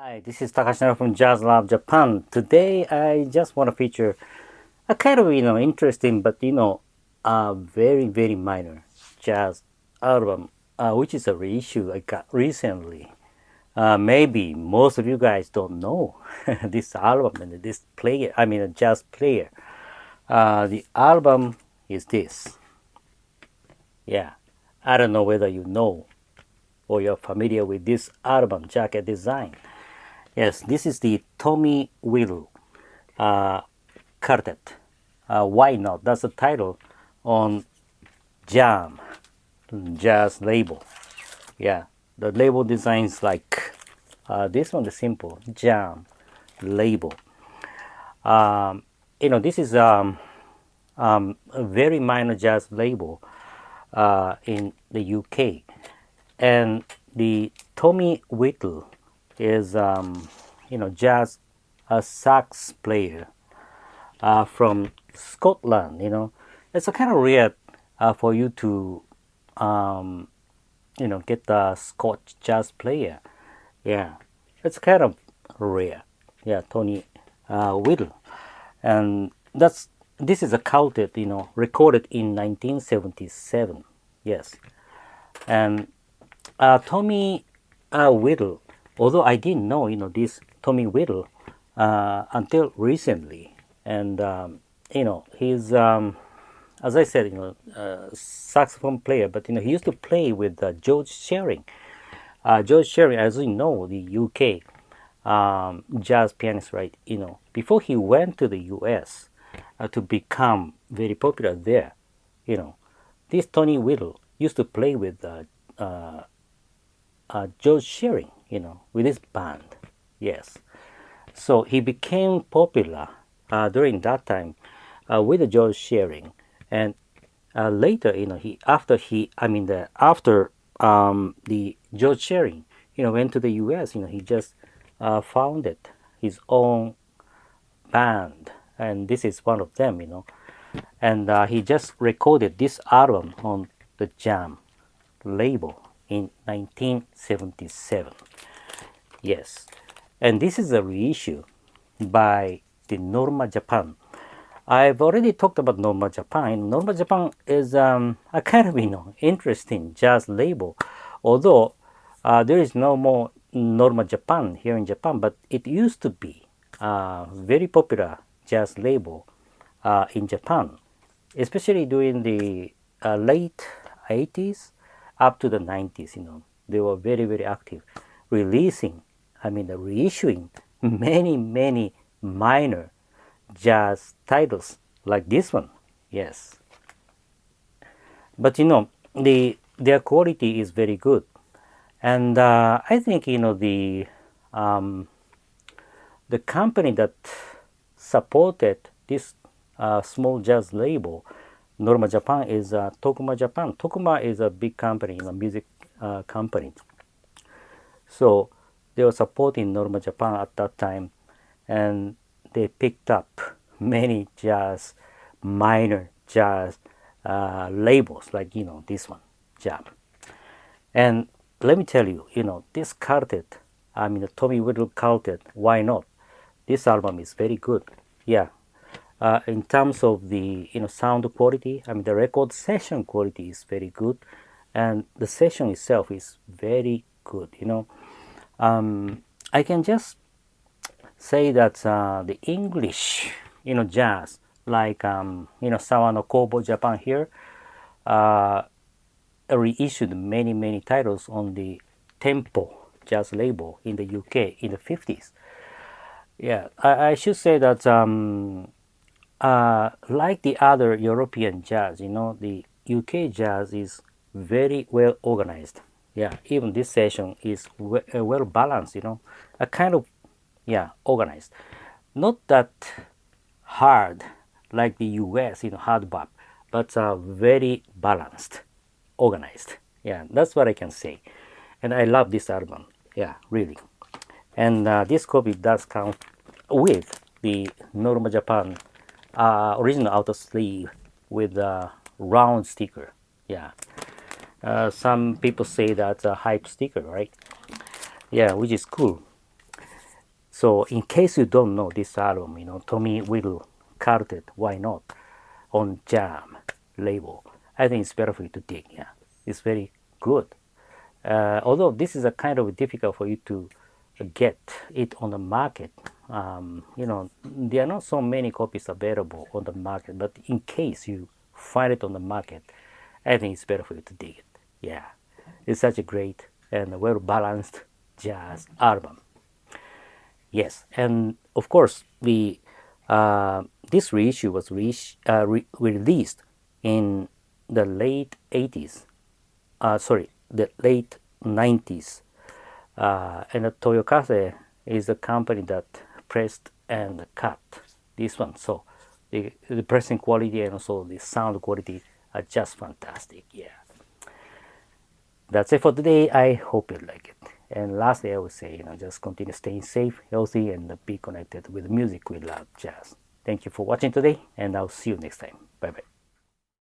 Hi, this is Takashi from Jazz Lab Japan. Today I just want to feature a kind of interesting but very minor jazz album, which is a reissue I got recently. Maybe most of you guys don't know this album and this player. I mean a jazz player. The album is this. Yeah, I don't know whether you know or you're familiar with this album jacket design. Yes, this is the Tommy Whittle Quartet. Why not? That's the title on Jam jazz label. Yeah, the label designs like this one, the simple Jam label. This is a very minor jazz label in the UK, and the Tommy Whittle is jazz sax player from Scotland. It's a kind of rare for you to get a Scotch jazz player. Yeah, it's kind of rare. Yeah, Tony Whittle, and this is a quartet. Recorded in 1977. Yes, and Tommy Whittle. Although I didn't know, this Tommy Whittle until recently, and he's as I said, saxophone player, but he used to play with George Shearing. George Shearing, as you know, the UK jazz pianist, right? Before he went to the US to become very popular there, this Tony Whittle used to play with George Shearing, with his band. Yes. So he became popular during that time with the George Shearing, and later, after the George Shearing, went to the U.S., he just founded his own band, and this is one of them, and he just recorded this album on the Jam label in 1977. Yes, and this is a reissue by the Norma Japan. I've already talked about Norma Japan. Norma Japan is a kind of interesting jazz label, although there is no more Norma Japan here in Japan, but it used to be a very popular jazz label in Japan, especially during the late 80s up to the 90s. They were very active, reissuing many minor jazz titles like this one. Yes, but their quality is very good, and I think the company that supported this small jazz label, Norma Japan, is Tokuma Japan. Tokuma is a big company, music company. So they were supporting Norma Japan at that time, and they picked up many minor jazz labels like this one, Jam. And let me tell you, this quartet, the Tommy Whittle quartet, why not? This album is very good. Yeah. In terms of the sound quality, the record session quality is very good, and the session itself is very good. I can just say that the English jazz, like Sawano Kobo Japan here, reissued many titles on the Tempo jazz label in the UK in the 50s. Yeah, I should say that like the other European jazz, the UK jazz is very well organized. Yeah, even this session is well balanced, a kind of, organized. Not that hard like the US, hard bop, but very balanced, organized. Yeah, that's what I can say. And I love this album. Yeah, really. And this copy does come with the Norma Japan original outer sleeve with a round sticker. Yeah. Some people say that's a hype sticker, right? Yeah, which is cool. So in case you don't know this album, Tommy Whittle, Quartet, why not, on Jam label, I think it's better for you to dig. Yeah, it's very good. Although this is a kind of difficult for you to get it on the market. There are not so many copies available on the market, but in case you find it on the market, I think it's better for you to dig it. Yeah, it's such a great and well balanced jazz album. Yes, and of course this reissue was released in the late 80s. The late 90s. And the Toyo Kasei is the company that pressed and cut this one. So the pressing quality and also the sound quality are just fantastic. Yeah. That's it for today. I hope you like it. And lastly, I would say, just continue staying safe, healthy, and be connected with music we love, jazz. Thank you for watching today, and I'll see you next time.